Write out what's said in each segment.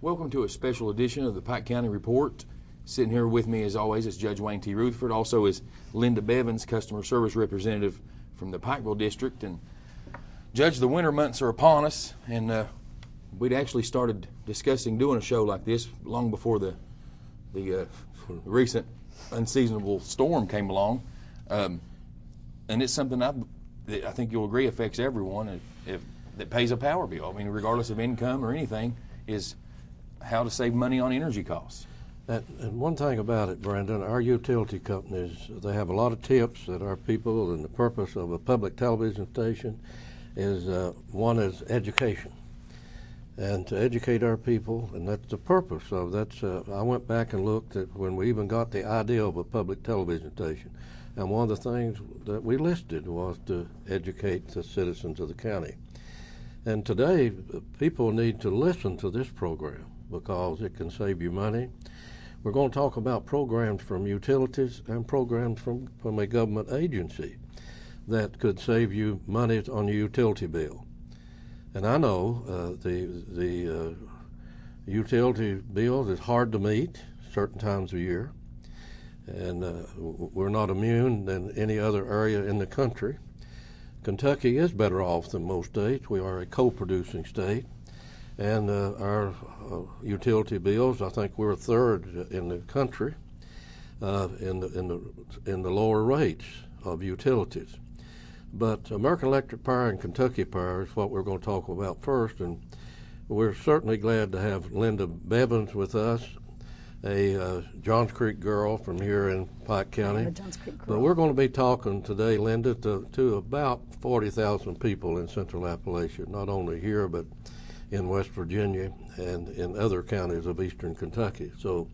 Welcome to a special edition of the Pike County Report. Sitting here with me, as always, is Judge Wayne T. Rutherford. Also is Linda Bevins, Customer Service Representative from the Pikeville District. And Judge, the winter months are upon us, and we'd actually started discussing doing a show like this long before the recent unseasonable storm came along. And it's something that I think you'll agree affects everyone that pays a power bill. I mean, regardless of income or anything, is how to save money on energy costs. And one thing about it, Brandon, our utility companies, they have a lot of tips that our people, and the purpose of a public television station is, one is education. And to educate our people, and that's the purpose of that's. I went back and looked at when we even got the idea of a public television station, and one of the things that we listed was to educate the citizens of the county. And today, people need to listen to this program because it can save you money. We're going to talk about programs from utilities and programs from a government agency that could save you money on your utility bill. And I know the utility bills is hard to meet certain times of year, and we're not immune than any other area in the country. Kentucky is better off than most states. We are a coal-producing state, and our utility bills, I think we're third in the country in the lower rates of utilities. But American Electric Power and Kentucky Power is what we're going to talk about first, and we're certainly glad to have Linda Bevins with us, a Johns Creek girl from here in Pike County. But we're going to be talking today, Linda, to about 40,000 people in Central Appalachia, not only here but in West Virginia and in other counties of eastern Kentucky. So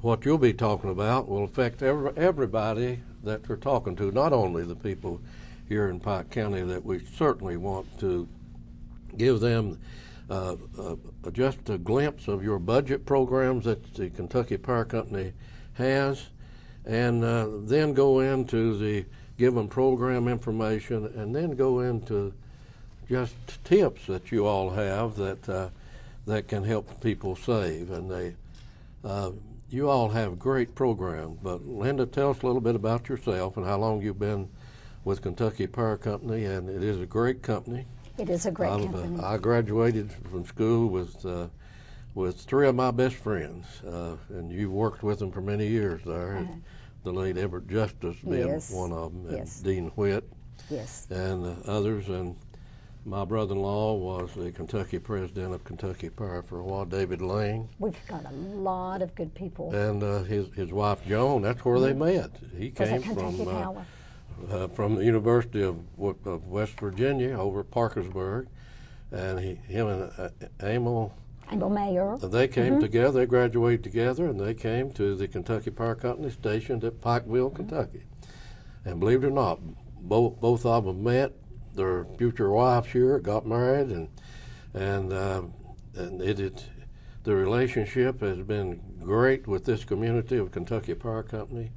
what you'll be talking about will affect everybody that we're talking to, not only the people here in Pike County that we certainly want to give them just a glimpse of your budget programs that the Kentucky Power Company has, and then go into the given program information, and then go into just tips that you all have that can help people save. And you all have great programs. But Linda, tell us a little bit about yourself and how long you've been with Kentucky Power Company, and it is a great company. It is a great company. I graduated from school with three of my best friends, and you worked with them for many years there. The late Everett Justice being one of them, and Dean Whitt, and others. And my brother-in-law was the Kentucky president of Kentucky Power for a while, David Lane. We've got a lot of good people. And his wife Joan, that's where they met. He came from the University of West Virginia over at Parkersburg, and him and Emil Mayer. They came together. They graduated together, and they came to the Kentucky Power Company stationed at Pikeville, Kentucky. And believe it or not, both of them met their future wives here, got married, and the relationship has been great with this community of Kentucky Power Company.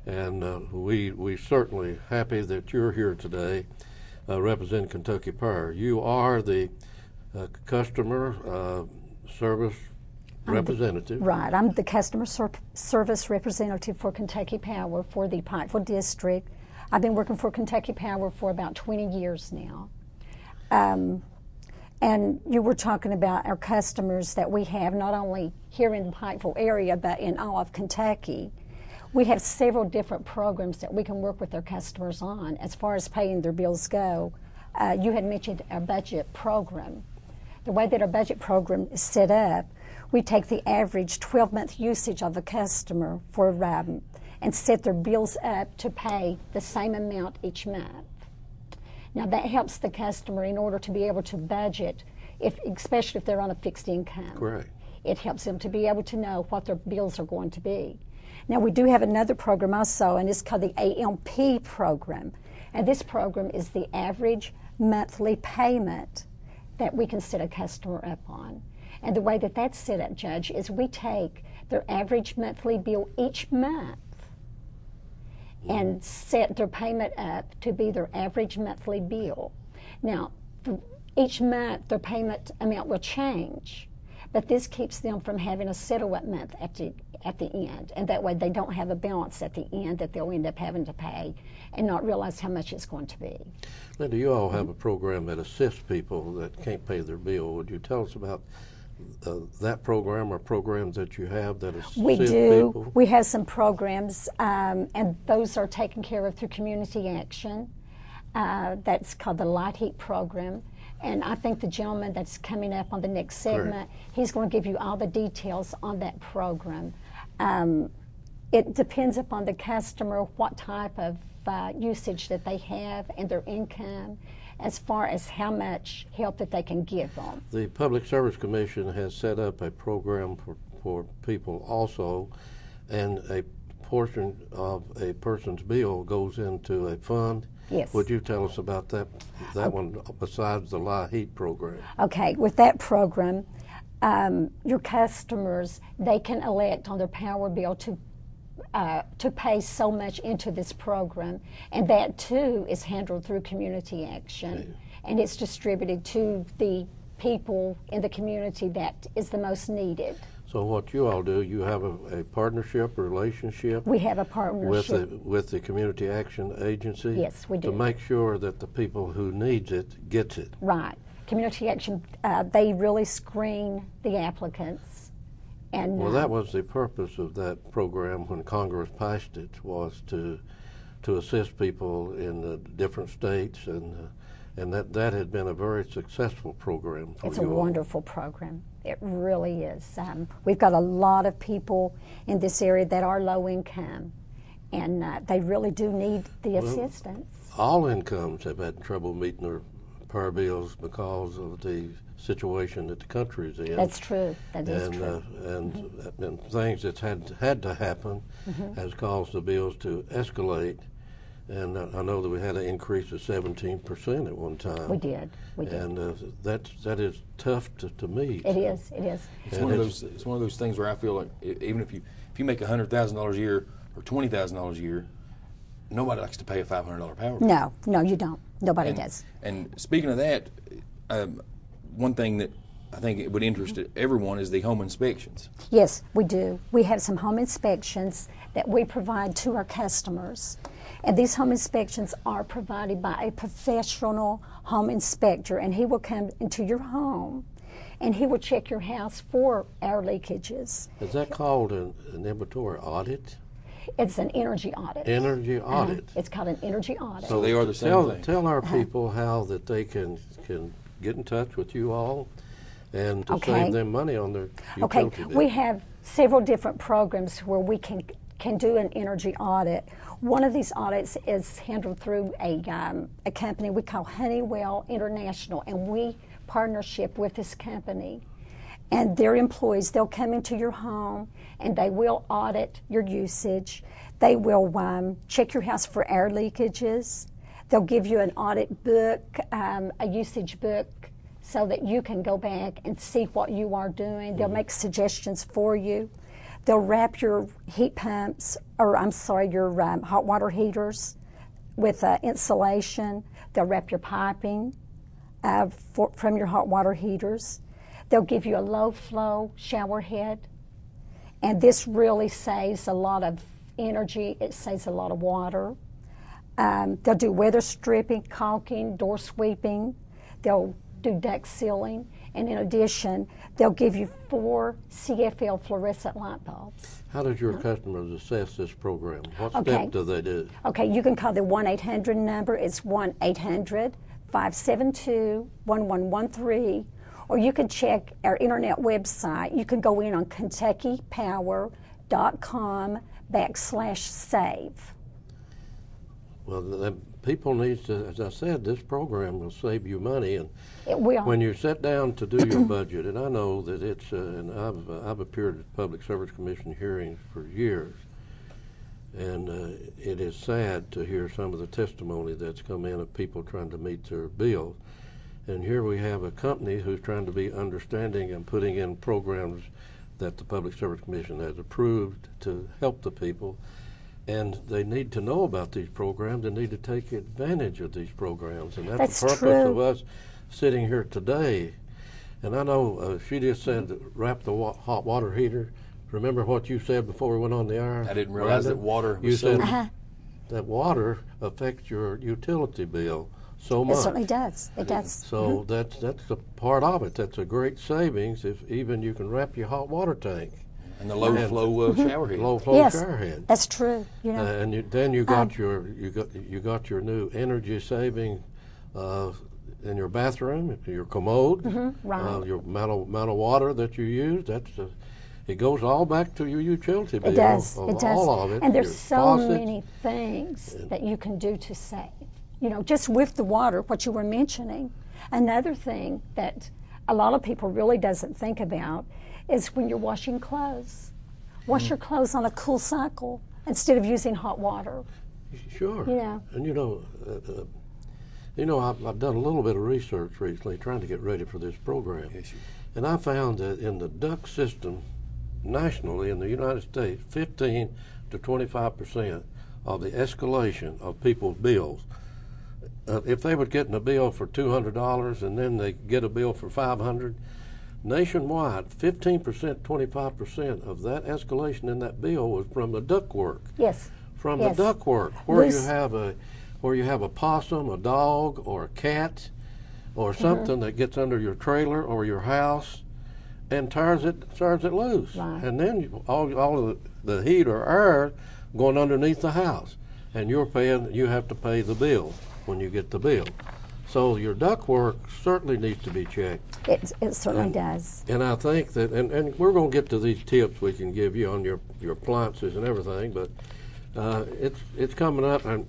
And we certainly happy that you're here today representing Kentucky Power. You are the customer service representative. Right, I'm the customer service representative for Kentucky Power for the Pikeville District. I've been working for Kentucky Power for about 20 years now. And you were talking about our customers that we have not only here in the Pikeville area but in all of Kentucky. We have several different programs that we can work with our customers on as far as paying their bills go. You had mentioned our budget program. The way that our budget program is set up, we take the average 12-month usage of a customer and set their bills up to pay the same amount each month. Now that helps the customer in order to be able to budget, especially if they're on a fixed income. Correct. It helps them to be able to know what their bills are going to be. Now we do have another program also, and it's called the AMP program. And this program is the average monthly payment that we can set a customer up on. And the way that that's set up, Judge, is we take their average monthly bill each month and set their payment up to be their average monthly bill. Now, each month their payment amount will change, but this keeps them from having a settlement month at the end, and that way they don't have a balance at the end that they'll end up having to pay and not realize how much it's going to be. Now, do you all have a program that assists people that can't pay their bill? Would you tell us about that program or programs that you have that assist We do. people? We have some programs, and those are taken care of through Community Action. That's called the Light Heat Program. And I think the gentleman that's coming up on the next segment, he's going to give you all the details on that program. It depends upon the customer, what type of usage that they have and their income, as far as how much help that they can give them. The Public Service Commission has set up a program for people also, and a portion of a person's bill goes into a fund. Yes. Would you tell us about that one besides the Light Heat program? Okay, with that program, your customers, they can elect on their power bill to pay so much into this program, and that too is handled through Community Action, and it's distributed to the people in the community that is the most needed. So what you all do, you have a partnership, relationship? We have a partnership with the Community Action Agency? Yes, we do. To make sure that the people who needs it gets it. Right. Community Action, they really screen the applicants. And well, that was the purpose of that program when Congress passed it, was to assist people in the different states, and that had been a very successful program for It's you a all. wonderful program. It really is. We've got a lot of people in this area that are low income, and they really do need the assistance. All incomes have had trouble meeting their power bills because of the situation that the country's in. That's true. That is true. And things that's had to happen has caused the bills to escalate. And I know that we had an increase of 17% at one time. We did. We did. And that is tough to meet. It is. It is. It's one of those things where I feel like even if you make $100,000 a year or $20,000 a year, nobody likes to pay a $500 power bill. No, you don't. Nobody does. And speaking of that, one thing that I think it would interest everyone is the home inspections. Yes, we do. We have some home inspections that we provide to our customers. And these home inspections are provided by a professional home inspector, and he will come into your home and he will check your house for air leakages. Is that called an inventory audit? It's an energy audit. Energy audit. It's called an energy audit. So they are the same thing. Tell our people how that they can get in touch with you all and to save them money on their utility bill. We have several different programs where we can do an energy audit. One of these audits is handled through a company we call Honeywell International, and we partnership with this company. And their employees, they'll come into your home and they will audit your usage. They will check your house for air leakages. They'll give you an audit book, a usage book, so that you can go back and see what you are doing. They'll make suggestions for you. They'll wrap your heat pumps, or your hot water heaters with insulation. They'll wrap your piping from your hot water heaters. They'll give you a low flow shower head. And this really saves a lot of energy. It saves a lot of water. They'll do weather stripping, caulking, door sweeping. They'll do duct sealing. And in addition, they'll give you 4 CFL fluorescent light bulbs. How does your customers assess this program? What steps do they do? Okay, you can call the 1-800 number. It's 1-800-572-1113. Or you can check our internet website. You can go in on KentuckyPower.com/save. Well, people need to, as I said, this program will save you money. And it will. When you sit down to do your budget, and I know that it's, and I've appeared at Public Service Commission hearings for years, and it is sad to hear some of the testimony that's come in of people trying to meet their bills. And here we have a company who's trying to be understanding and putting in programs that the Public Service Commission has approved to help the people. And they need to know about these programs. They need to take advantage of these programs. And that's the purpose of us sitting here today. And I know she just said wrap the hot water heater. Remember what you said before we went on the air? I didn't realize that water You was so... said that water affects your utility bill so It much. certainly does. It does. So that's a part of it. That's a great savings if even you can wrap your hot water tank. And the low flow shower head. Low flow Yes, shower head. that's true. You know, And then you got your new energy saving in your bathroom, your commode, right. your amount of water that you use. It goes all back to your utility bill. It does. Of It does. all of it. And there's your so faucets. many things that you can do to save. You know, just with the water, what you were mentioning. Another thing that a lot of people really doesn't think about is when you're washing clothes. Wash your clothes on a cool cycle instead of using hot water. Sure. Yeah. And I've done a little bit of research recently trying to get ready for this program. Yes, you- And I found that in the duct system nationally in the United States, 15 to 25% of the escalation of people's bills, if they were getting a bill for $200 and then they get a bill for $500, nationwide, 15%, 25% of that escalation in that bill was from the ductwork. Yes. From Yes. the ductwork, where Loose- you have a possum, a dog, or a cat, or something that gets under your trailer or your house, and tears it loose, Right. and then all of the heat or air going underneath the house, and you have to pay the bill when you get the bill. So your ductwork certainly needs to be checked. It certainly does. And I think that, and we're going to get to these tips we can give you on your appliances and everything, but it's coming up, and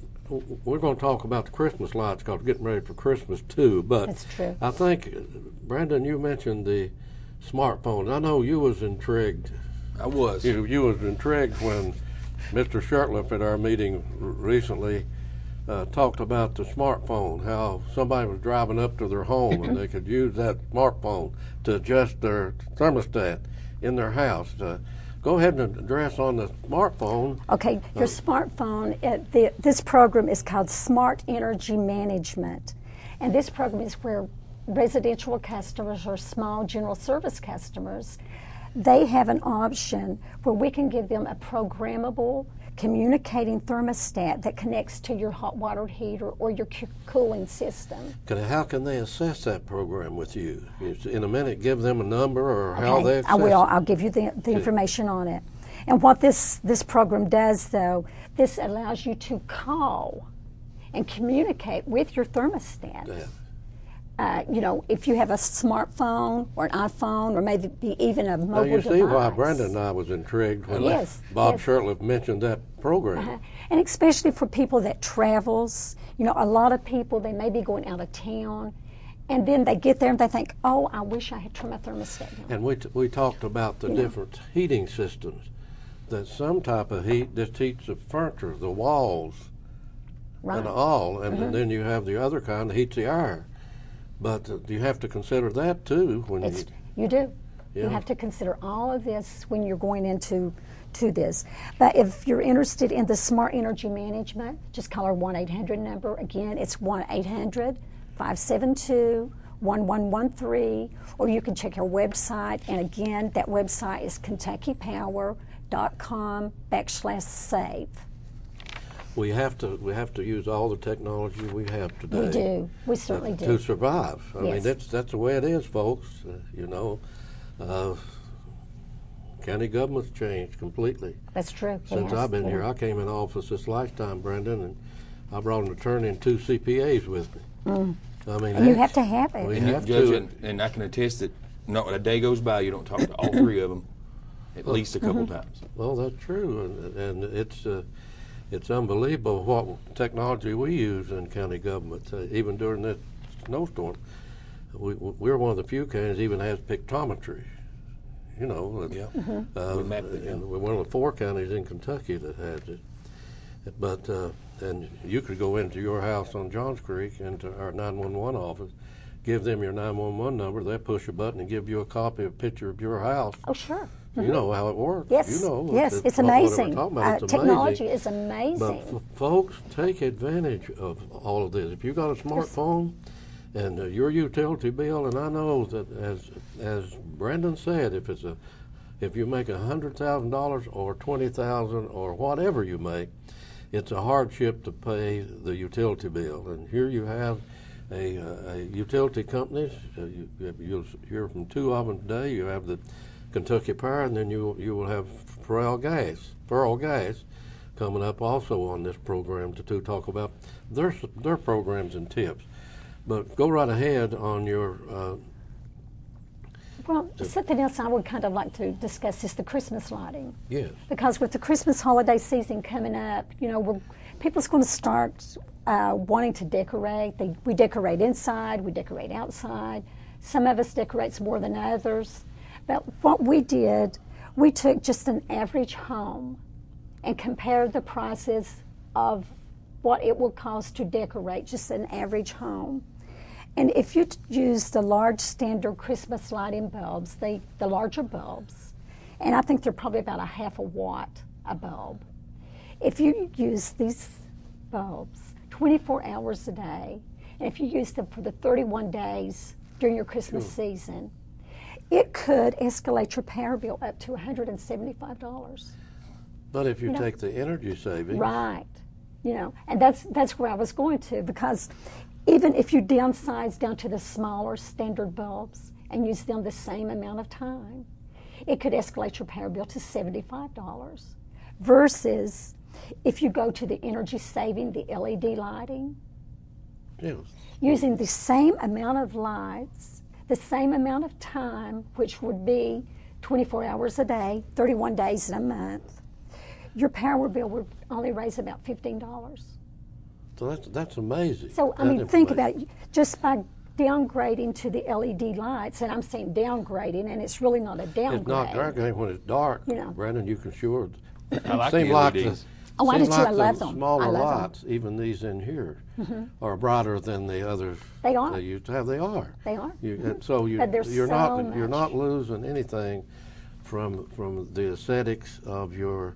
we're going to talk about the Christmas lights because we're getting ready for Christmas too. But That's true. I think, Brandon, you mentioned the smartphones. I know you was intrigued. I was. You was intrigued when Mr. Shurtleff at our meeting recently talked about the smartphone, how somebody was driving up to their home and they could use that smartphone to adjust their thermostat in their house. Go ahead and address on the smartphone. Okay, your smartphone, this program is called Smart Energy Management. And this program is where residential customers or small general service customers, they have an option where we can give them a programmable communicating thermostat that connects to your hot water heater or your cooling system. How can they assess that program with you? In a minute, give them a number or how they access I will. it. I'll give you the information on it. And what this program does, though, this allows you to call and communicate with your thermostat. Yeah. If you have a smartphone or an iPhone or maybe even a mobile Now you see why device. Brandon and I was intrigued when Yes, Bob yes. Shurtleff mentioned that program. And especially for people that travels, a lot of people, they may be going out of town, and then they get there and they think, oh, I wish I had turned my thermostat down. And we talked about the different heating systems. That some type of heat just heats the furniture, the walls, Right. and all, and then you have the other kind that heats the air. But you have to consider that too when You do. You Yeah. have to consider all of this when you're going into this. But if you're interested in the smart energy management, just call our 1-800 number. Again, it's 1-800-572-1113, or you can check our website. And again, that website is KentuckyPower.com/save. we have to use all the technology we have today. We do. We certainly do. To survive. I mean, Yes. that's the way it is, folks. County government's changed completely That's true. since I've been here. I came in office this lifetime, Brendan, and I brought an attorney and 2 CPAs with me. I mean, And you have to have it. We And have Judge, to. and I can attest that not a day goes by you don't talk to all 3 of them at least a couple times. Well, that's true, and it's unbelievable what technology we use in county government. Even during this snowstorm, we're one of the few counties even has pictometry. Yeah. We mapped it, yeah. And we're one of the 4 counties in Kentucky that has it. But and you could go into your house on Johns Creek into our 911 office, give them your 911 number. They push a button and give you a copy, a picture of your house. Oh, sure. You know how it works. Yes, You know. yes, it's what we're amazing. talking about. It's Technology amazing. is amazing. But folks, take advantage of all of this. If you got a smartphone And your utility bill, and I know that as Brandon said, if you make $100,000 or $20,000 or whatever you make, it's a hardship to pay the utility bill. And here you have a utility companies. You'll hear from two of them today. You have the Kentucky Power, and then you will have Pearl Gas coming up also on this program to talk about their programs and tips. But go right ahead on your. Well, something else I would kind of like to discuss is the Christmas lighting. Yes. Because with the Christmas holiday season coming up, people's going to start wanting to decorate. We decorate inside, we decorate outside. Some of us decorate more than others. But what we did, we took just an average home and compared the prices of what it will cost to decorate just an average home. And if you use the large standard Christmas lighting bulbs, the larger bulbs, and I think they're probably about a half a watt a bulb. If you use these bulbs 24 hours a day, and if you use them for the 31 days during your Christmas season, it could escalate your power bill up to $175. But if you take the energy savings. Right. And that's where I was going to, because even if you downsize down to the smaller standard bulbs and use them the same amount of time, it could escalate your power bill to $75. Versus if you go to the energy saving, the LED lighting, Yes. using the same amount of lights, the same amount of time, which would be 24 hours a day, 31 days in a month, your power bill would only raise about $15. So that's amazing. So, think about it. Just by downgrading to the LED lights, and I'm saying downgrading, and it's really not a downgrade. It's not downgrading when it's dark. You know. Brandon, you can sure. I like seem the like LEDs. Oh, I do seem too. like I love the them. smaller I love lights, even these in here, are brighter than the others. They are. They used to have. They are. They are. And so But there's you're so not much. losing anything from the aesthetics of your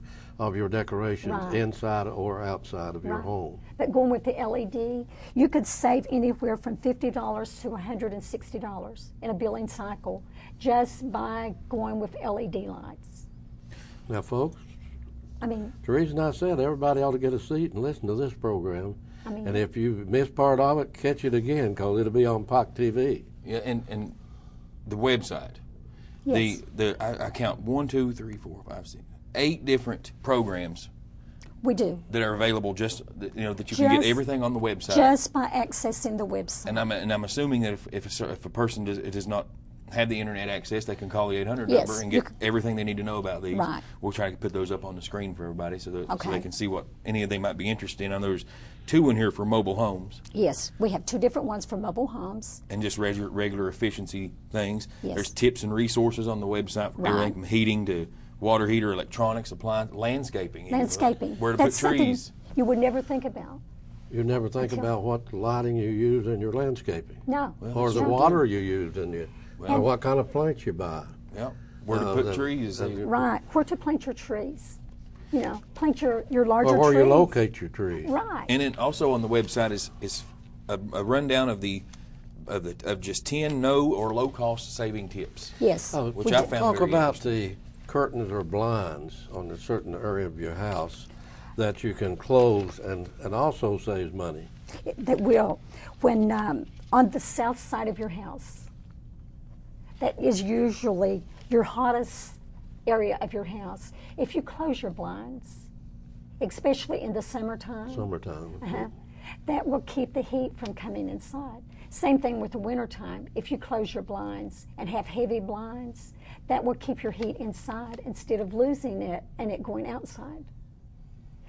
decorations Right. inside or outside of your Right. home. But going with the LED, you could save anywhere from $50 to $160 in a billing cycle just by going with LED lights. Now, folks, I mean, the reason I said everybody ought to get a seat and listen to this program, and if you miss part of it, catch it again because it'll be on Pike TV. Yeah, and the website. yes, I count 1, 2, 3, 4, 5, 6, 8 different programs we do. that are available. Just that you can get Just- everything on the website. Just by accessing the website. And I'm assuming that if a person does not have the internet access, they can call the 800 Yes, number and you get everything they need to know about these. Right. We'll try to put those up on the screen for everybody so Okay. they can see what any of them might be interested in. I know there's 2 in here for mobile homes Yes, we have 2 different ones for mobile homes. and just regular efficiency things. Yes. There's tips and resources on the website for Right. everything from heating to water heater, electronics, appliance, landscaping. even, Landscaping. Where to That's put trees. something you would never think about. You never think about what lighting you use in your landscaping, No. or the No. water you use in your, or what kind of plants you buy. Yeah. Where to put that- trees. Right, where to plant your trees. Plant your larger Or where trees. you locate your trees. Right. And then also on the website is a rundown of just 10 no or low cost saving tips. Yes. Which we I do. found Talk very about the curtains or blinds on a certain area of your house that you can close and also saves money. That will. When on the south side of your house, that is usually your hottest area of your house. If you close your blinds, especially in the summertime, Summertime. that will keep the heat from coming inside. Same thing with the wintertime. If you close your blinds and have heavy blinds, that will keep your heat inside instead of losing it and it going outside.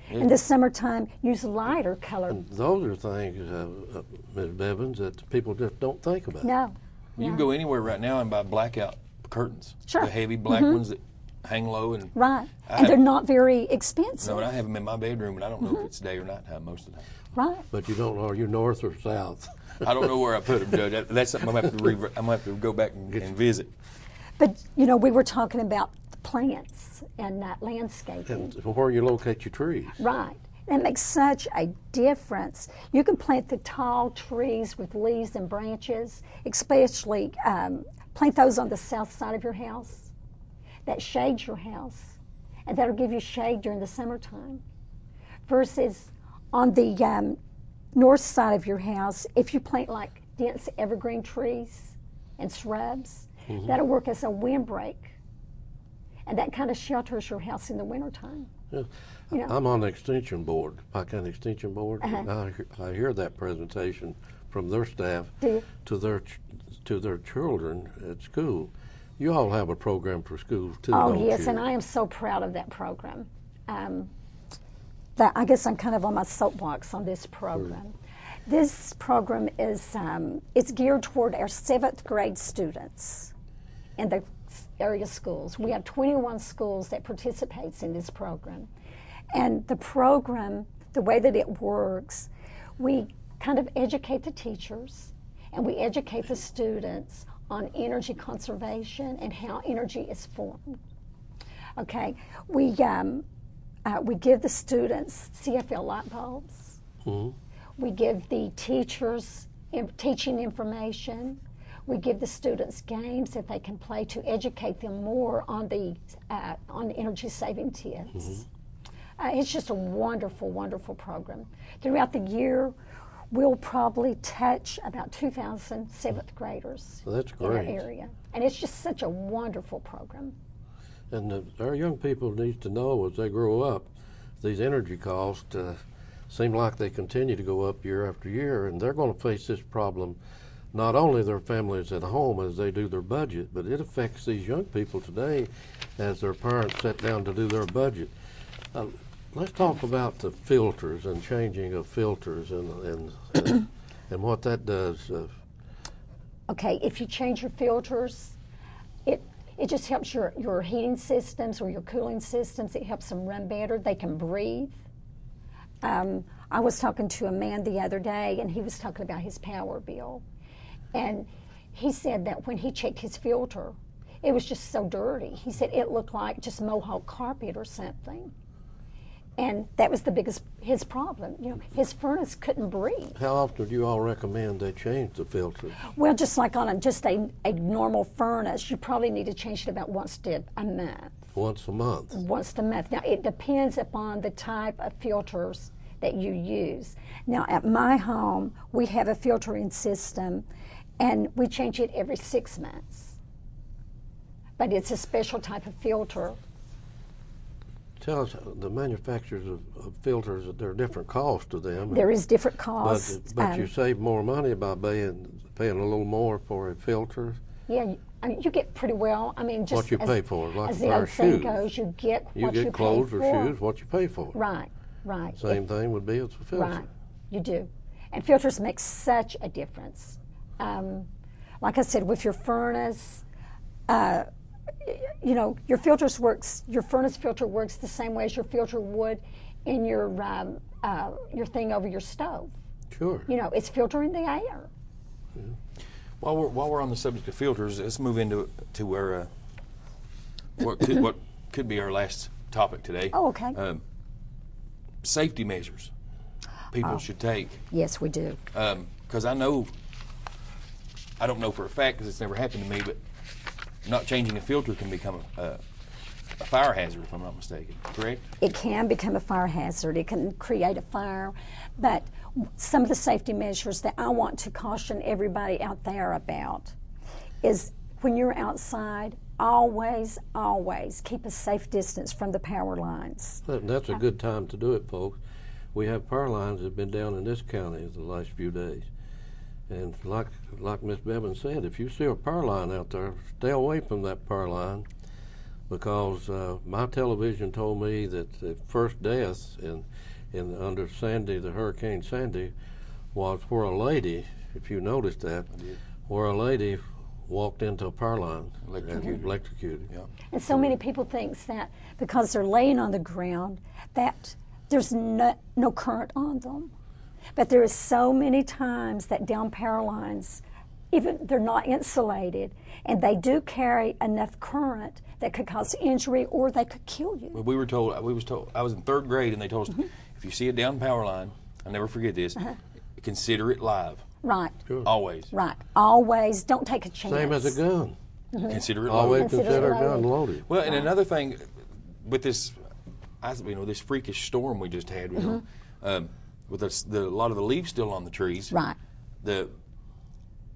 In the summertime, use lighter color. Those are things, Ms. Bevins, that people just don't think about. No. You can go anywhere right now and buy blackout curtains. Sure. The heavy black ones that hang low. And Right. I And have- they're not very expensive. No, and I have them in my bedroom, and I don't know if it's day or night time most of the time. Right. But you don't know, are you north or south? I don't know where I put them, Judge. That's something I'm gonna have to go back and visit. But, we were talking about the plants and landscaping. And where you locate your trees. Right. That makes such a difference. You can plant the tall trees with leaves and branches, especially plant those on the south side of your house that shade your house, and that'll give you shade during the summertime. Versus on the north side of your house, if you plant like dense evergreen trees and shrubs, that'll work as a windbreak, and that kind of shelters your house in the wintertime. Yeah. You know? I'm on the Extension Board, Pike County Extension Board, and I hear that presentation from their staff to their children at school. You all have a program for schools too, don't you? Oh yes, and I am so proud of that program. I guess I'm kind of on my soapbox on this program. This program is it's geared toward our 7th grade students in the area schools. We have 21 schools that participates in this program. And the program, the way that it works, we kind of educate the teachers and we educate the students on energy conservation and how energy is formed. Okay, we give the students CFL light bulbs. We give the teachers teaching information. We give the students games that they can play to educate them more on the energy saving tips. It's just a wonderful, wonderful program. Throughout the year, we'll probably touch about 2,000 7th graders That's in our great. area. And it's just such a wonderful program. And our young people need to know as they grow up, these energy costs seem like they continue to go up year after year, and they're going to face this problem, not only their families at home as they do their budget, but it affects these young people today as their parents sit down to do their budget. Let's talk about the filters and changing of filters and what that does. Okay, if you change your filters, it just helps your heating systems or your cooling systems. It helps them run better. They can breathe. I was talking to a man the other day, and he was talking about his power bill. And he said that when he checked his filter, it was just so dirty. He said it looked like just Mohawk carpet or something. And that was his problem. You know, his furnace couldn't breathe. How often do you all recommend they change the filter? Well, just like on a normal furnace, you probably need to change it about once a month. Once a month. Once a month. Now, it depends upon the type of filters that you use. Now, at my home, we have a filtering system, and we change it every 6 months. But it's a special type of filter. Tell us, the manufacturers of filters, there are different costs to them. There is different costs. But you save more money by paying a little more for a filter. Yeah, I mean, you get pretty well. I mean, just what you pay for, like as a the pair old of saying shoes. goes, you get what you pay for. You get clothes or shoes, what you pay for. Right, right. Same thing would be as a filter. Right, you do. And filters make such a difference. Like I said, with your furnace, you know, your furnace filter works the same way as your filter would in your thing over your stove. Sure. You know, it's filtering the air. Yeah. While we're on the subject of filters, let's move into where what could be our last topic today. Oh, okay. Safety measures people should take. Yes, we do. Because I don't know for a fact because it's never happened to me, but not changing a filter can become a fire hazard, if I'm not mistaken, correct? It can become a fire hazard. It can create a fire. But some of the safety measures that I want to caution everybody out there about is when you're outside, always, always keep a safe distance from the power lines. That's a good time to do it, folks. We have power lines that have been down in this county the last few days. And like Miss Bevins said, if you see a power line out there, stay away from that power line, because my television told me that the first death under Sandy, the Hurricane Sandy, was where a lady, if you noticed that, where a lady walked into a power line and electrocuted. Yeah. And so many people think that because they're laying on the ground that there's no current on them. But there is so many times that down power lines, even they're not insulated, and they do carry enough current that could cause injury or they could kill you. Well, I was told, I was in 3rd grade, and they told us if if you see a down power line, I'll never forget this, consider it live. Right. Sure. Always. Right. Always. Don't take a chance. Same as a gun. Consider it Always loaded. consider a Consider it gun loaded. Well, and another thing with this, this freakish storm we just had, with a lot of the leaves still on the trees, Right. the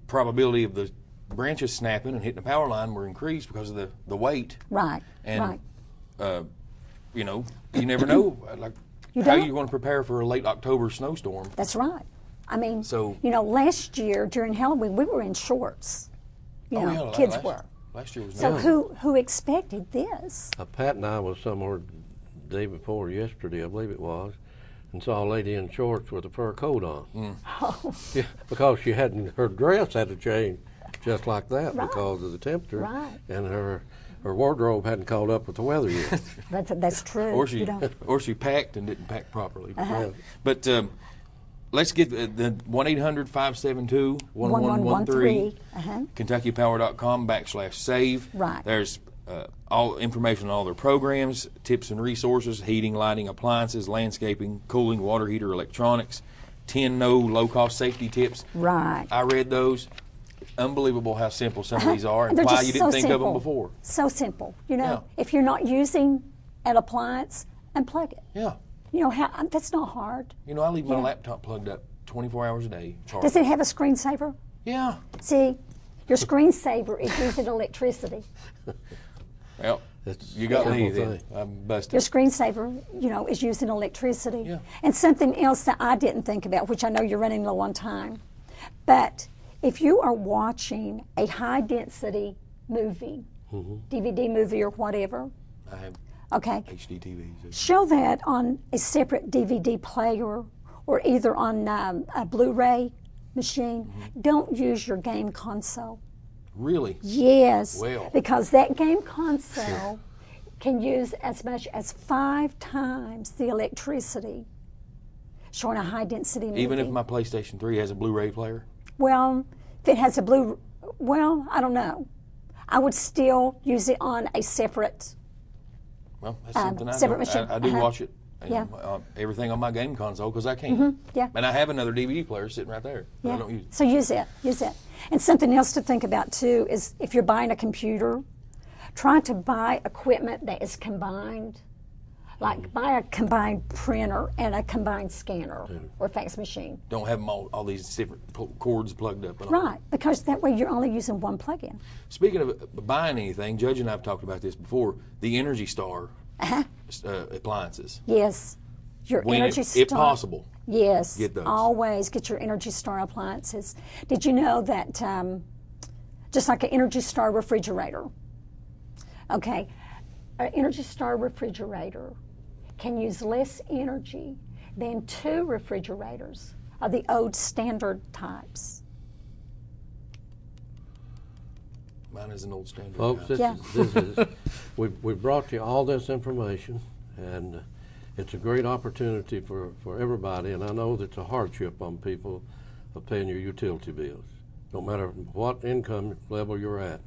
probability of the branches snapping and hitting the power line were increased because of the weight. Right. And, right. You never know, like, You how don't. you want to prepare for a late October snowstorm. That's right. I mean, So- last year during Halloween we were in shorts. Kids were. Last year was So nice. who expected this? Pat and I was somewhere the day before yesterday, I believe it was, and saw a lady in shorts with a fur coat on. Oh, Yeah, because her dress had to change just like that Right. because of the temperature, Right. and her wardrobe hadn't caught up with the weather yet. that's true. Or You she packed and didn't pack properly. Uh-huh. But let's get the 1-800-572-1113, 1113. KentuckyPower.com/save. Right. There's all information on all their programs, tips and resources, heating, lighting, appliances, landscaping, cooling, water heater, electronics, 10 low-cost safety tips. Right. I read those. Unbelievable how simple some of these are and They're why just you didn't so think of them simple. before. So simple. Yeah. If you're not using an appliance, unplug it. Yeah. That's not hard. I leave my Yeah. laptop plugged up 24 hours a day. Charged. Does it have a screensaver? Yeah. See, your screensaver is using electricity. Well, It's you got a me simple then. thing. I'm Your busted. screensaver, is using electricity. Yeah. And something else that I didn't think about, which I know you're running low on time, but if you are watching a high-density movie, DVD movie or whatever, I have okay, HD TVs. show that on a separate DVD player or either on a Blu-ray machine. Don't use your game console. Really? Yes, Well. because that game console can use as much as 5 times the electricity showing a high-density movie. Even if my PlayStation 3 has a Blu-ray player? Well, if it has a I don't know. I would still use it on a separate. Well, that's something I separate do. machine. I do watch it. Yeah. Everything on my game console because I can. Yeah. And I have another DVD player sitting right there. But I Yeah. don't use it. So use it. And something else to think about too is if you're buying a computer, try to buy equipment that is combined. Like buy a combined printer and a combined scanner or fax machine. Don't have them all these different cords plugged up. And all. Right, because that way you're only using one plug-in. Speaking of buying anything, Judge and I have talked about this before, the Energy Star appliances. Yes, your When Energy if Star. possible. Yes, Get those. always get your Energy Star appliances. Did you know that just like an Energy Star refrigerator, okay, an Energy Star refrigerator can use less energy than 2 refrigerators of the old standard types. Mine is an old standard. Folks, guy. this is we brought you all this information, and it's a great opportunity for everybody, and I know that it's a hardship on people of paying your utility bills, no matter what income level you're at.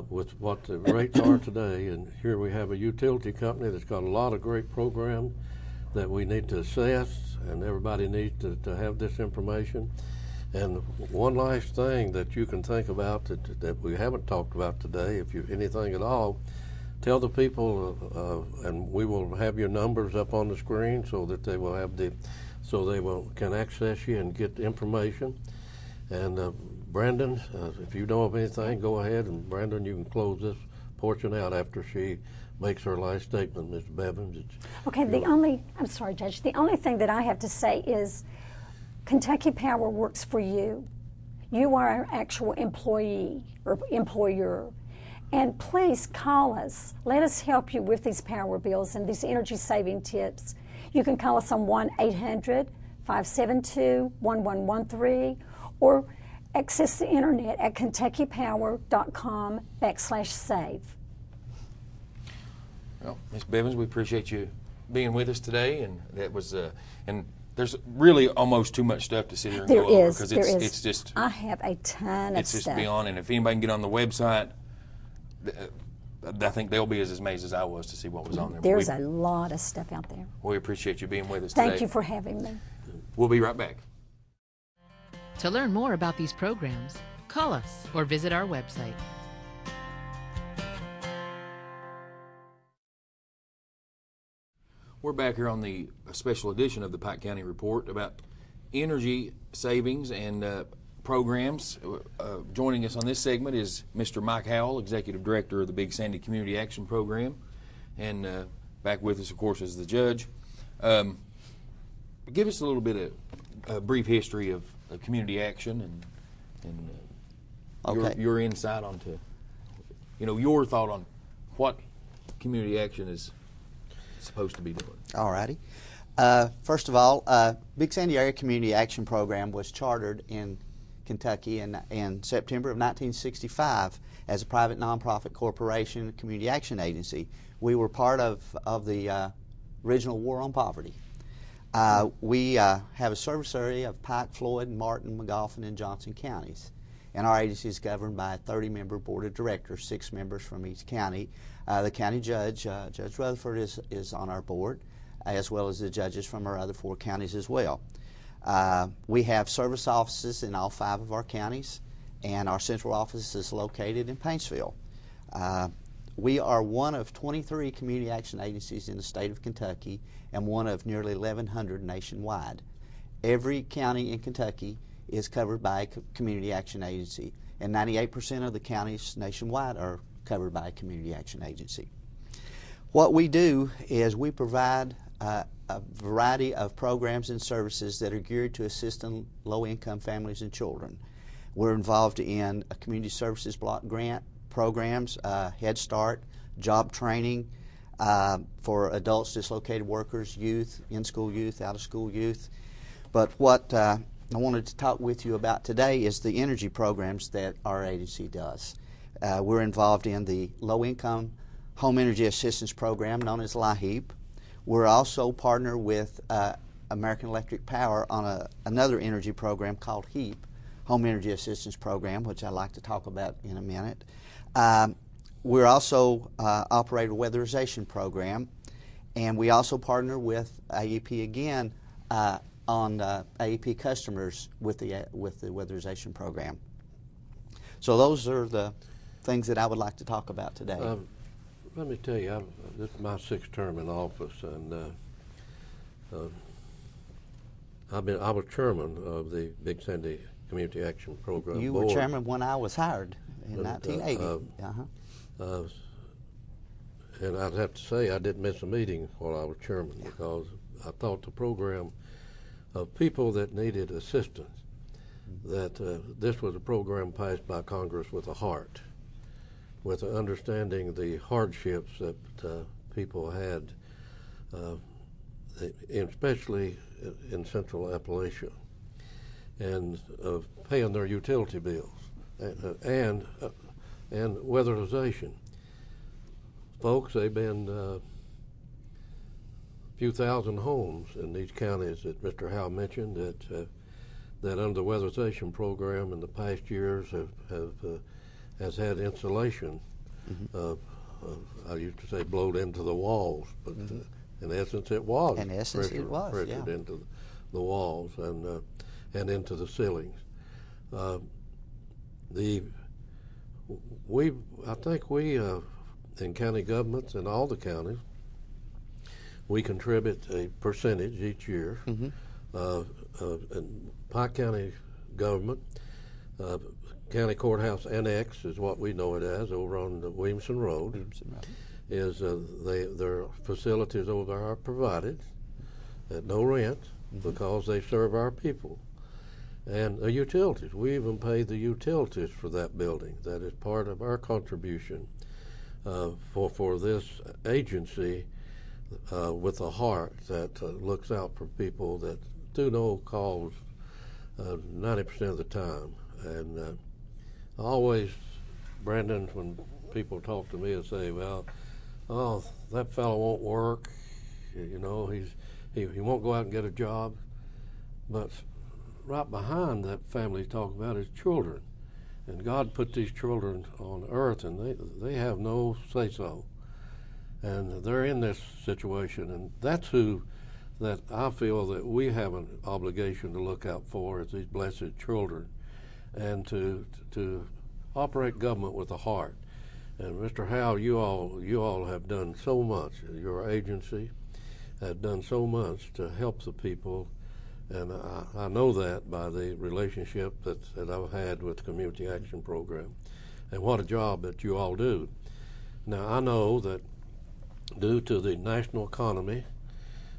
With what the rates are today, and here we have a utility company that's got a lot of great programs that we need to assess, and everybody needs to have this information. And one last thing that you can think about that we haven't talked about today, if you anything at all, tell the people, and we will have your numbers up on the screen so that they will have can access you and get the information. And Brandon, if you know of anything, go ahead, and Brandon, you can close this portion out after she makes her last statement, Ms. Bevins. Okay, I'm sorry, Judge, the only thing that I have to say is Kentucky Power works for you. You are our actual employee or employer. And please call us. Let us help you with these power bills and these energy saving tips. You can call us on 1-800-572-1113 or access the internet at KentuckyPower.com/save. Well, Ms. Bevins, we appreciate you being with us today, and that was and there's really almost too much stuff to sit here and There go over is. because There is. it's just I have a ton of it's just stuff. beyond. And if anybody can get on the website, I think they'll be as amazed as I was to see what was on there. There's a lot of stuff out there. We appreciate you being with us today. Thank you for having me. We'll be right back. To learn more about these programs, call us or visit our website. We're back here on the special edition of the Pike County Report about energy savings and programs. Joining us on this segment is Mr. Mike Howell, Executive Director of the Big Sandy Community Action Program, and back with us, of course, is the judge. Give us a little bit of a brief history of community action and Okay. your insight onto, your thought on what community action is supposed to be doing. All righty. First of all, Big Sandy Area Community Action Program was chartered in Kentucky in September of 1965 as a private nonprofit corporation, community action agency. We were part of the original War on Poverty. We have a service area of Pike, Floyd, Martin, McGoffin, and Johnson counties. And our agency is governed by a 30-member board of directors, 6 members from each county. The county judge, Judge Rutherford, is on our board, as well as the judges from our other 4 counties as well. We have service offices in all 5 of our counties, and our central office is located in Paintsville. We are one of 23 community action agencies in the state of Kentucky and one of nearly 1,100 nationwide. Every county in Kentucky is covered by a community action agency, and 98% of the counties nationwide are covered by a community action agency. What we do is we provide a variety of programs and services that are geared to assisting low-income families and children. We're involved in a community services block grant programs, Head Start, job training for adults, dislocated workers, youth, in-school youth, out-of-school youth. But what I wanted to talk with you about today is the energy programs that our agency does. We're involved in the Low-Income Home Energy Assistance Program, known as LIHEAP. We're also partnered with American Electric Power on another energy program called HEAP, Home Energy Assistance Program, which I'd like to talk about in a minute. We're also operate a weatherization program, and we also partner with AEP again on AEP customers with the weatherization program. So those are the things that I would like to talk about today. Let me tell you, this is my 6th term in office, and I was chairman of the Big Sandy Community Action Program You board. were chairman when I was hired in 1980. And I'd have to say I didn't miss a meeting while I was chairman because I thought the program of people that needed assistance, that this was a program passed by Congress with a heart, with understanding the hardships that people had, especially in Central Appalachia, and paying their utility bills and weatherization. Folks, they've been a few thousand homes in these counties that Mr. Howe mentioned that under the weatherization program in the past years has had insulation. I used to say blowed into the walls, but in essence it was. In essence it was, pressured into the walls and into the ceilings. I think we in county governments in all the counties, we contribute a percentage each year. In Pike County government, County Courthouse Annex is what we know it as over on the Williamson Road. Is their facilities over there are provided at no rent because they serve our people. And the utilities, we even pay the utilities for that building. That is part of our contribution for this agency with a heart that looks out for people that do no cause 90% of the time. And always, Brandon, when people talk to me and say, well, oh, that fellow won't work, he won't go out and get a job. But right behind that family he's talking about is children. And God put these children on earth, and they have no say-so. And they're in this situation, and that's who that I feel that we have an obligation to look out for, is these blessed children, and to operate government with a heart. And Mr. Howe, you all have done so much. Your agency has done so much to help the people, and I know that by the relationship that I've had with the Community Action Program, and what a job that you all do. Now, I know that due to the national economy,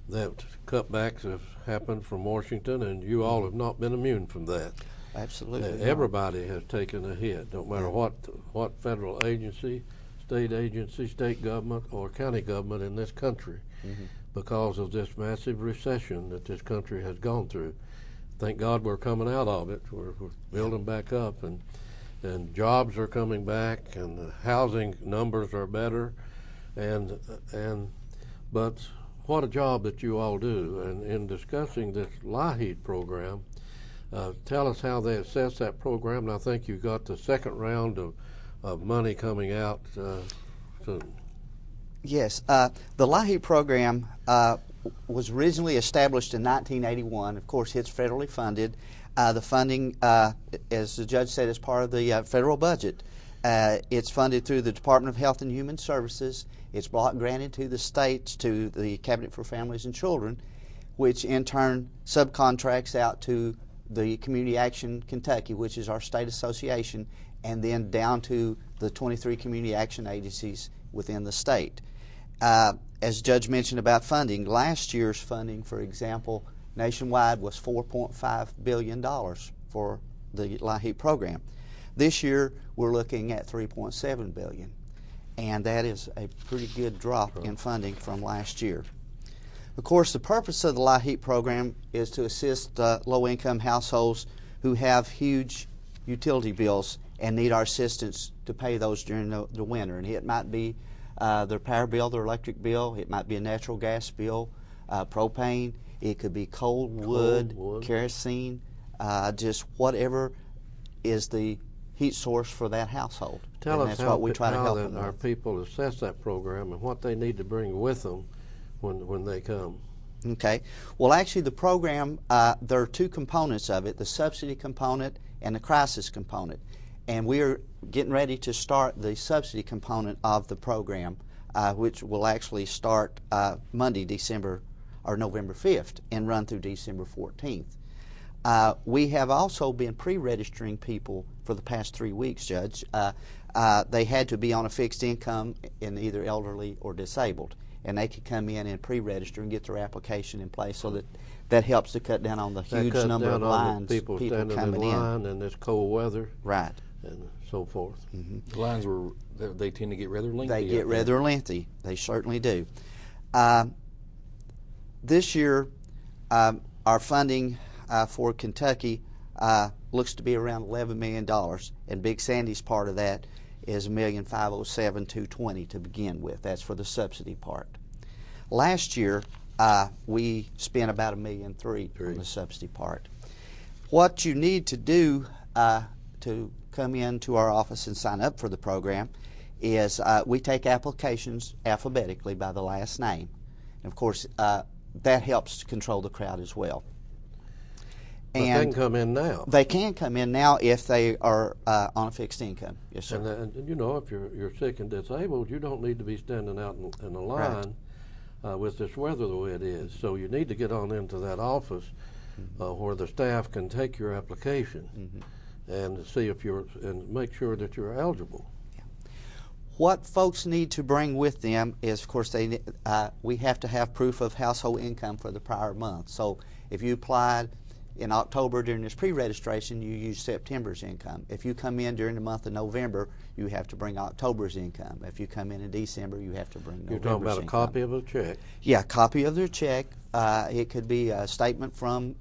that cutbacks have happened from Washington, and you all have not been immune from that. Absolutely. Everybody has taken a hit, no matter what federal agency, state government, or county government in this country, because of this massive recession that this country has gone through. Thank God we're coming out of it. We're building back up, and jobs are coming back, and the housing numbers are better, but what a job that you all do. And in discussing this LIHEAP program, tell us how they assess that program. And I think you got the second round of money coming out soon. Yes, the LIHEAP program was originally established in 1981. Of course, it's federally funded. The funding, as the judge said, is part of the federal budget. It's funded through the Department of Health and Human Services. It's block granted to the states, to the Cabinet for Families and Children, which in turn subcontracts out to the Community Action Kentucky, which is our state association, and then down to the 23 community action agencies within the state. As Judge mentioned about funding, last year's funding, for example, nationwide was $4.5 billion for the LIHEAP program. This year, we're looking at $3.7 billion, and that is a pretty good drop in funding from last year. Of course, the purpose of the LIHEAP program is to assist low-income households who have huge utility bills and need our assistance to pay those during the winter. And it might be their power bill, their electric bill, it might be a natural gas bill, propane, it could be coal, wood, kerosene, just whatever is the heat source for that household. Tell and us that's what we try to help that them our with. people assess that program and what they need to bring with them when they come. Okay. Well, actually, the program, there are two components of it, the subsidy component and the crisis component. And we are getting ready to start the subsidy component of the program, which will actually start Monday, November 5th and run through December 14th. We have also been pre-registering people for the past 3 weeks, Judge. They had to be on a fixed income and either elderly or disabled, and they could come in and pre-register and get their application in place, so that helps to cut down on the huge number of lines, people standing coming in line in this cold weather. Right. And so forth. The lines they tend to get rather lengthy. They get rather lengthy. They certainly do. This year, our funding for Kentucky looks to be around $11 million, and Big Sandy's part of that is $1,507,220 to begin with. That's for the subsidy part. Last year, we spent about $1.3 million on the subsidy part. What you need to do to come into our office and sign up for the program is we take applications alphabetically by the last name. And of course, that helps to control the crowd as well. But they can come in now. They can come in now if they are on a fixed income. Yes, sir. And you know, if you're sick and disabled, you don't need to be standing out in a line with this weather the way it is. So you need to get on into that office where the staff can take your application and see if and make sure that you're eligible. What folks need to bring with them is, of course, we have to have proof of household income for the prior month. So if you applied in October during this pre-registration, you use September's income. If you come in during the month of November, you have to bring October's income. If you come in December, you have to bring November's income. You're talking about a copy of a check? Yeah, a copy of their check. It could be a statement from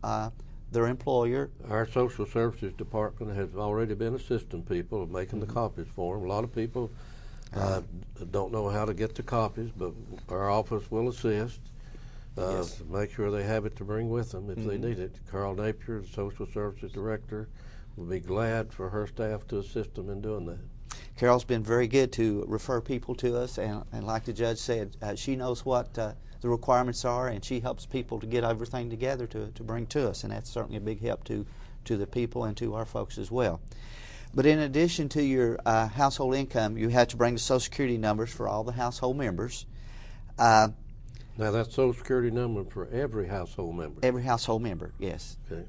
their employer. Our social services department has already been assisting people in making the copies for them. A lot of people don't know how to get the copies, but our office will assist. Make sure they have it to bring with them if they need it. Carl Napier, the social services director, would be glad for her staff to assist them in doing that. Carol's been very good to refer people to us, and like the judge said, she knows what the requirements are, and she helps people to get everything together to bring to us, and that's certainly a big help to the people and to our folks as well. But in addition to your household income, you have to bring the Social Security numbers for all the household members. Now that's Social Security number for every household member? Every household member, yes. Okay.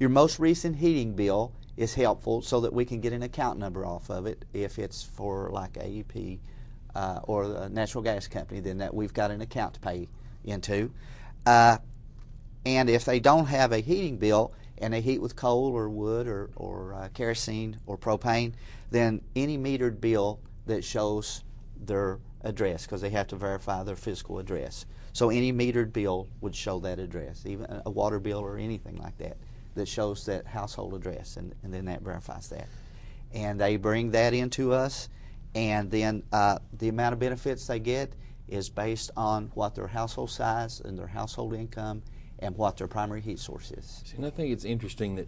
Your most recent heating bill is helpful so that we can get an account number off of it. If it's for like AEP or a natural gas company, then that we've got an account to pay into. And if they don't have a heating bill and they heat with coal or wood or kerosene or propane, then any metered bill that shows their address, because they have to verify their physical address. So any metered bill would show that address, even a water bill or anything like that, that shows that household address, and then that verifies that. And they bring that into us, and then the amount of benefits they get is based on what their household size and their household income and what their primary heat source is. See, and I think it's interesting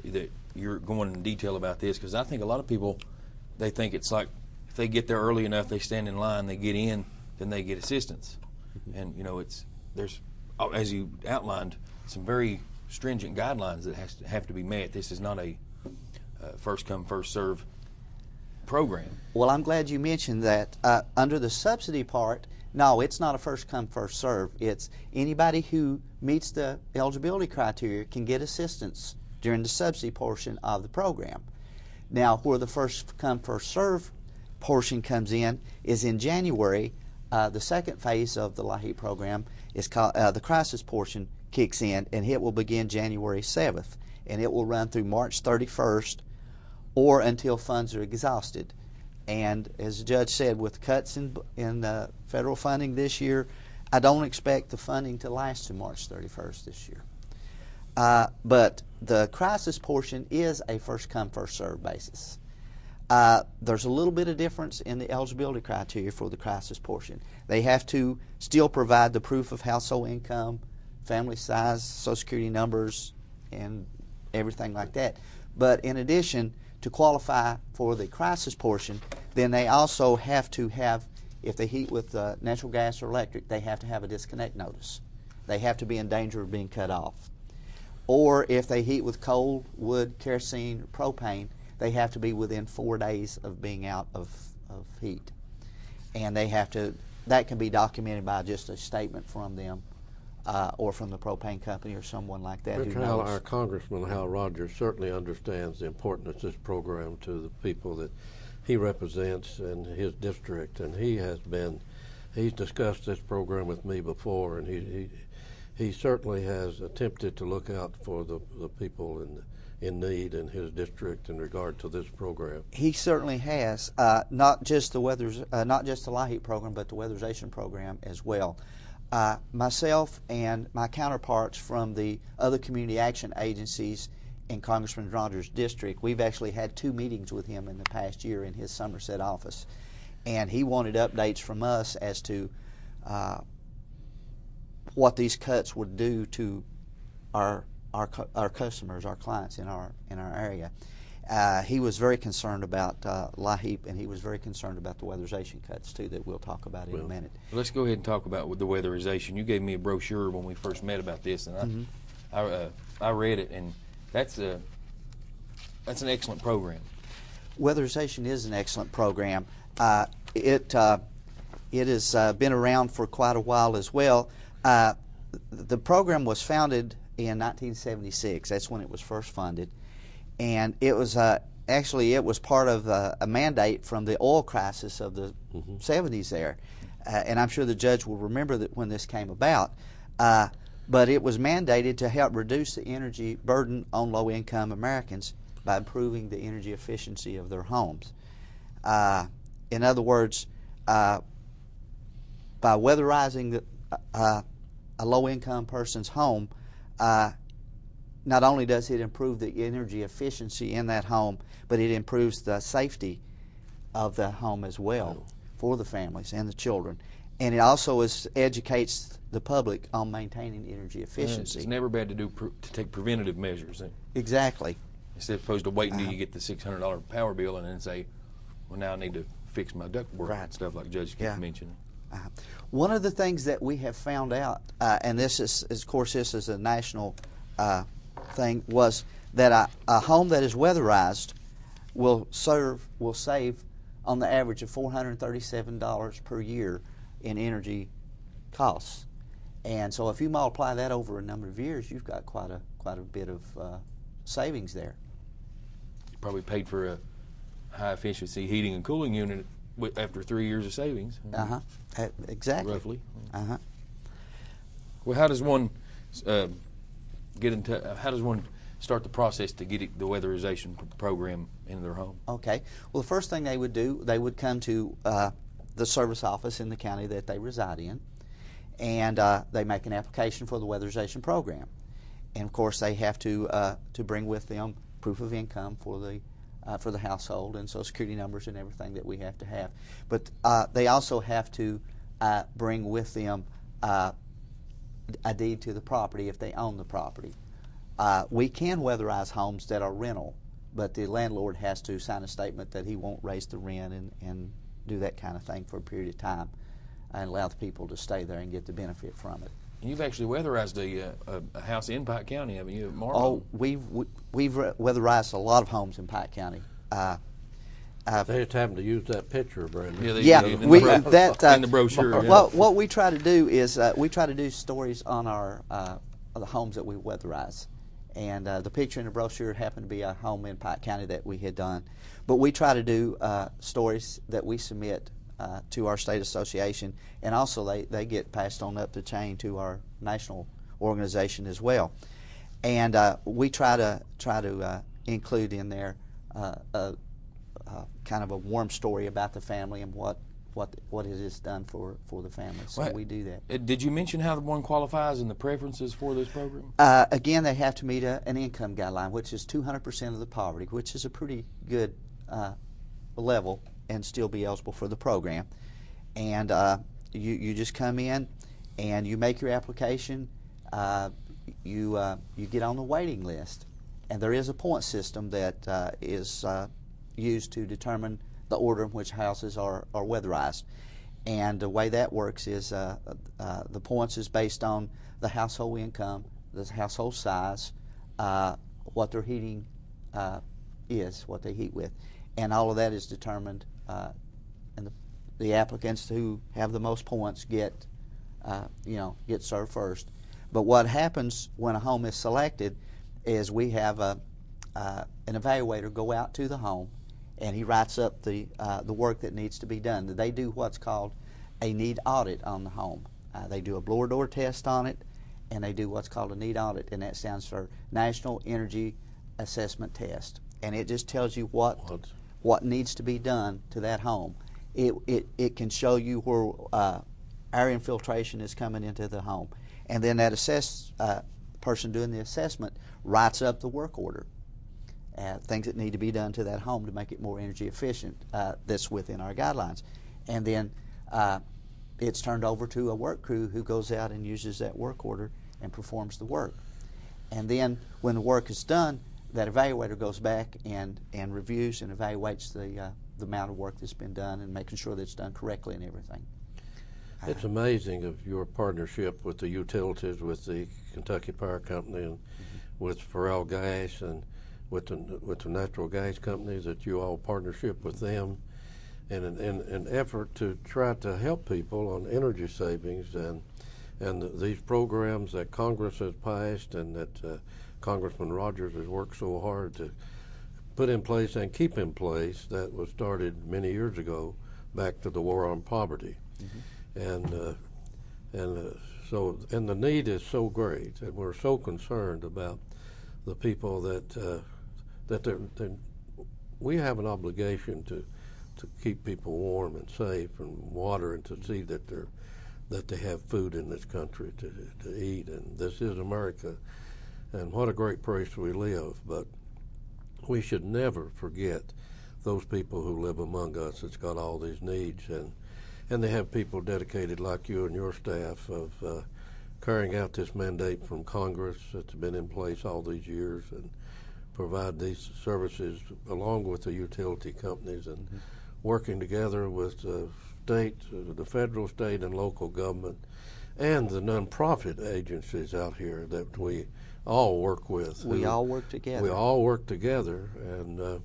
that you're going in detail about this, because I think a lot of people, they think it's like if they get there early enough, they stand in line, they get in, then they get assistance. And you know, there's, as you outlined, some very stringent guidelines that have to be met. This is not a first come first serve program. Well, I'm glad you mentioned that. Under the subsidy part, no, it's not a first come first serve. It's anybody who meets the eligibility criteria can get assistance during the subsidy portion of the program. Now, where the first come first serve portion comes in is in January. The second phase of the LIHEAP program is called the crisis portion kicks in, and it will begin January 7th, and it will run through March 31st or until funds are exhausted. And as the judge said, with cuts in federal funding this year, I don't expect the funding to last to March 31st this year. But the crisis portion is a first come first served basis. There's a little bit of difference in the eligibility criteria for the crisis portion. They have to still provide the proof of household income, family size, Social Security numbers, and everything like that. But in addition, to qualify for the crisis portion, then they also have to have, if they heat with natural gas or electric, they have to have a disconnect notice. They have to be in danger of being cut off. Or if they heat with coal, wood, kerosene, or propane, they have to be within 4 days of being out of heat. And they have to, that can be documented by just a statement from them or from the propane company or someone like that. Mr. Hal, our Congressman Hal Rogers certainly understands the importance of this program to the people that he represents in his district, and he's discussed this program with me before, and he certainly has attempted to look out for the people in need in his district in regard to this program. He certainly has, not just the LIHEAP program, but the weatherization program as well. Myself and my counterparts from the other community action agencies in Congressman Rogers' district, we've actually had 2 meetings with him in the past year in his Somerset office, and he wanted updates from us as to what these cuts would do to our customers, our clients in our area. He was very concerned about LIHEAP, and he was very concerned about the weatherization cuts too that we'll talk about in a minute. Let's go ahead and talk about the weatherization. You gave me a brochure when we first met about this, and I read it, and that's an excellent program. Weatherization is an excellent program. It has been around for quite a while as well. The program was founded in 1976. That's when it was first funded. And it was actually it was part of a mandate from the oil crisis of the 70s there, and I'm sure the judge will remember that when this came about. But it was mandated to help reduce the energy burden on low-income Americans by improving the energy efficiency of their homes. In other words, by weatherizing a low-income person's home, not only does it improve the energy efficiency in that home, but it improves the safety of the home as well for the families and the children. and it also educates the public on maintaining energy efficiency. It's never bad to take preventative measures. Exactly. Instead opposed to waiting till you get the $600 power bill and then say, well, now I need to fix my ductwork and stuff like Judge keeps mentioning. One of the things that we have found out, and this is, of course, this is a national thing, was that a home that is weatherized will save on the average of $437 per year in energy costs. And so if you multiply that over a number of years, you've got quite a bit of savings there. You probably paid for a high efficiency heating and cooling unit after 3 years of savings. Exactly. Roughly. Well, how does one how does one start the process to get the weatherization program into their home? Okay. Well, the first thing they would do, they would come to the service office in the county that they reside in, and they make an application for the weatherization program. And of course, they have to bring with them proof of income for the household and Social Security numbers and everything that we have to have. But they also have to bring with them a deed to the property if they own the property. We can weatherize homes that are rental, but the landlord has to sign a statement that he won't raise the rent and do that kind of thing for a period of time and allow the people to stay there and get the benefit from it. You've actually weatherized a house in Pike County, haven't you, Mark? Oh, we've weatherized a lot of homes in Pike County. They just happen to use that picture, Brandon. In the brochure. What we try to do is we try to do stories on our the homes that we weatherize, and the picture in the brochure happened to be a home in Pike County that we had done. But we try to do stories that we submit to our state association, and also they get passed on up the chain to our national organization as well. And we try to include in there kind of a warm story about the family and what it has done for the family. So we do that. Did you mention how one qualifies and the preferences for this program? Again, they have to meet an income guideline, which is 200% of the poverty, which is a pretty good level, and still be eligible for the program. And you just come in and you make your application. You get on the waiting list, and there is a point system that is used to determine the order in which houses are weatherized. And the way that works is the points is based on the household income, the household size, what their heating is, what they heat with, and all of that is determined. And the applicants who have the most points get served first. But what happens when a home is selected is we have an evaluator go out to the home, and he writes up the work that needs to be done. They do what's called a need audit on the home. They do a blower door test on it, and they do what's called a need audit, and that stands for National Energy Assessment Test. And it just tells you what needs to be done to that home. It can show you where air infiltration is coming into the home. And then that person doing the assessment writes up the work order. Things that need to be done to that home to make it more energy efficient that's within our guidelines. And then it's turned over to a work crew who goes out and uses that work order and performs the work. And then when the work is done, that evaluator goes back and reviews and evaluates the amount of work that's been done and making sure that it's done correctly and everything. It's amazing of your partnership with the utilities, with the Kentucky Power Company, and with Farrell Gas, and with the natural gas companies, that you all partnership with them in an effort to try to help people on energy savings and these programs that Congress has passed and that Congressman Rogers has worked so hard to put in place and keep in place, that was started many years ago, back to the war on poverty. And the need is so great, and we're so concerned about the people that we have an obligation to keep people warm and safe and water, and to see that they have food in this country to eat. And this is America, and what a great place we live. But we should never forget those people who live among us that's got all these needs. and they have people dedicated like you and your staff of carrying out this mandate from Congress that's been in place all these years and provide these services along with the utility companies and working together with the state, the federal, state, and local government, and the nonprofit agencies out here that we all work with. We all work together. We all work together, and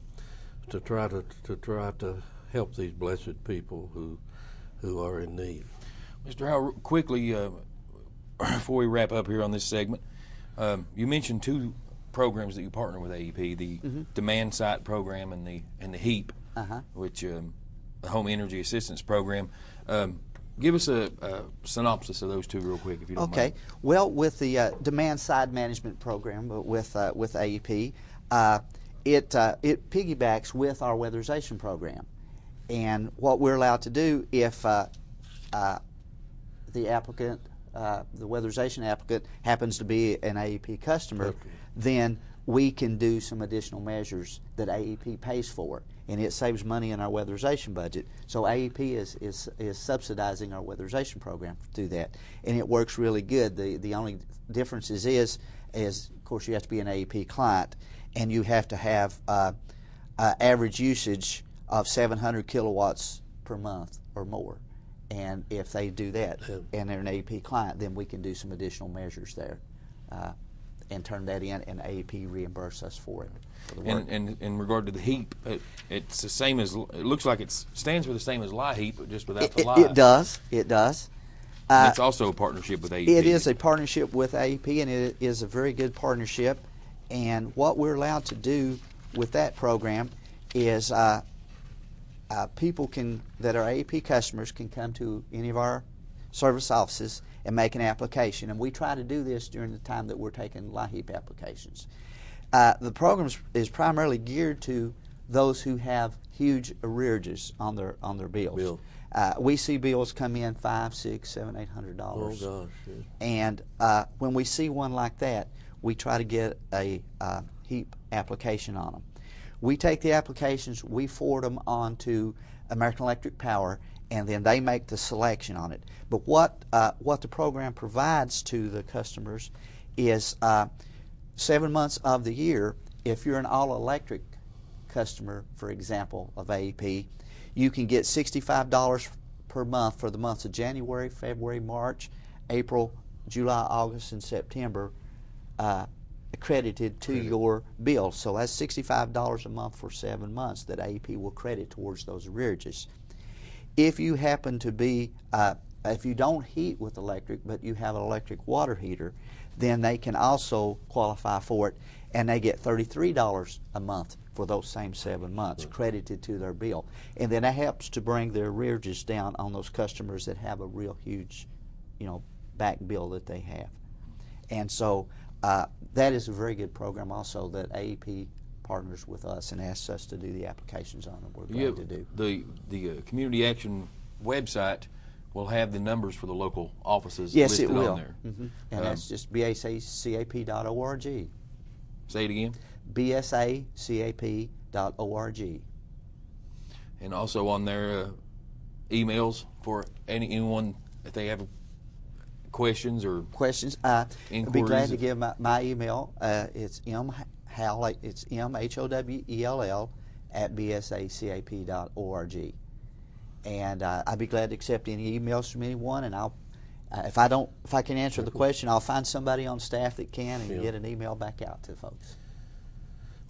to try to help these blessed people who are in need. Mr. Howell, quickly, before we wrap up here on this segment, you mentioned two programs that you partner with AEP: the Demand Site Program and the HEAP, which the Home Energy Assistance Program. Give us a synopsis of those two real quick, if you don't mind. Okay. Well, with the Demand Side Management Program with AEP, it piggybacks with our weatherization program, and what we're allowed to do if the applicant, the weatherization applicant, happens to be an AEP customer, then we can do some additional measures that AEP pays for, and it saves money in our weatherization budget. So AEP is subsidizing our weatherization program through that, and it works really good. The only difference is of course you have to be an AEP client, and you have to have average usage of 700 kilowatts per month or more. And if they do that and they're an AEP client, then we can do some additional measures there and turn that in, and AEP reimburse us for it. For the work. And in regard to the HEAP, it's the same as, it looks like it stands for the same as LIHEAP, but just without the Li. It does. It does. And it's also a partnership with AEP. It is a partnership with AEP, and it is a very good partnership. And what we're allowed to do with that program is people that are AEP customers can come to any of our service offices and make an application. And we try to do this during the time that we're taking LIHEAP applications. The program is primarily geared to those who have huge arrearages on their bills. We see bills come in $500, $600, $700, $800. Oh gosh! Yeah. And when we see one like that, we try to get a HEAP application on them. We take the applications, we forward them on to American Electric Power, and then they make the selection on it. But what the program provides to the customers is 7 months of the year. If you're an all-electric customer, for example, of AEP, you can get $65 per month for the months of January, February, March, April, July, August, and September accredited to your bill. So that's $65 a month for 7 months that AEP will credit towards those arrearages. If you happen to be, if you don't heat with electric, but you have an electric water heater, then they can also qualify for it, and they get $33 a month for those same 7 months credited to their bill. And then that helps to bring their arrearages down on those customers that have a real huge, back bill that they have. And so that is a very good program also that AEP partners with us and asks us to do the applications on, and we're glad to do. The Community Action website will have the numbers for the local offices yes, listed it will. on there. And that's just bsacap.org. Say it again. bsacap.org. And also on their emails for anyone if they have questions or inquiries. I'd be glad to give my email. It's mhowell, it's MHOWELL at bsacap.org. And I'd be glad to accept any emails from anyone, and I'll if I can answer the question, I'll find somebody on staff that can and get an email back out to folks.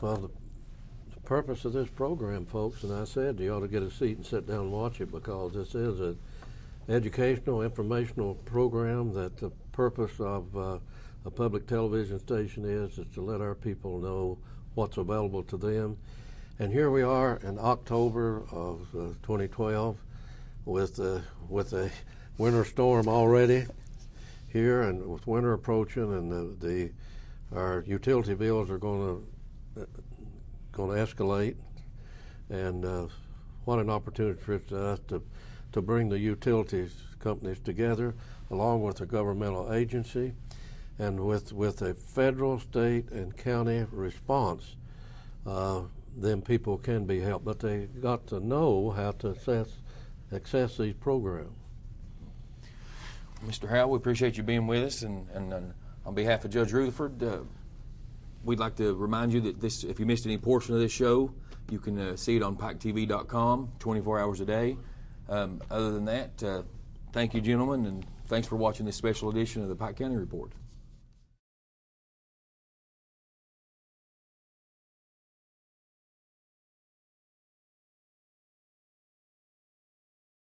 Well, the purpose of this program, folks, and I said you ought to get a seat and sit down and watch it, because this is an educational, informational program that the purpose of a public television station is to let our people know what's available to them. And here we are in October of 2012 with a winter storm already here, and with winter approaching, and our utility bills are going to escalate. And what an opportunity for us to bring the utilities companies together, along with a governmental agency, and with a federal, state, and county response. Then people can be helped, but they got to know how to assess access these programs. Mr. Howell, we appreciate you being with us, and on behalf of Judge Rutherford, we'd like to remind you that this, if you missed any portion of this show, you can see it on piketv.com 24 hours a day. Other than that, thank you, gentlemen, and thanks for watching this special edition of the Pike County Report.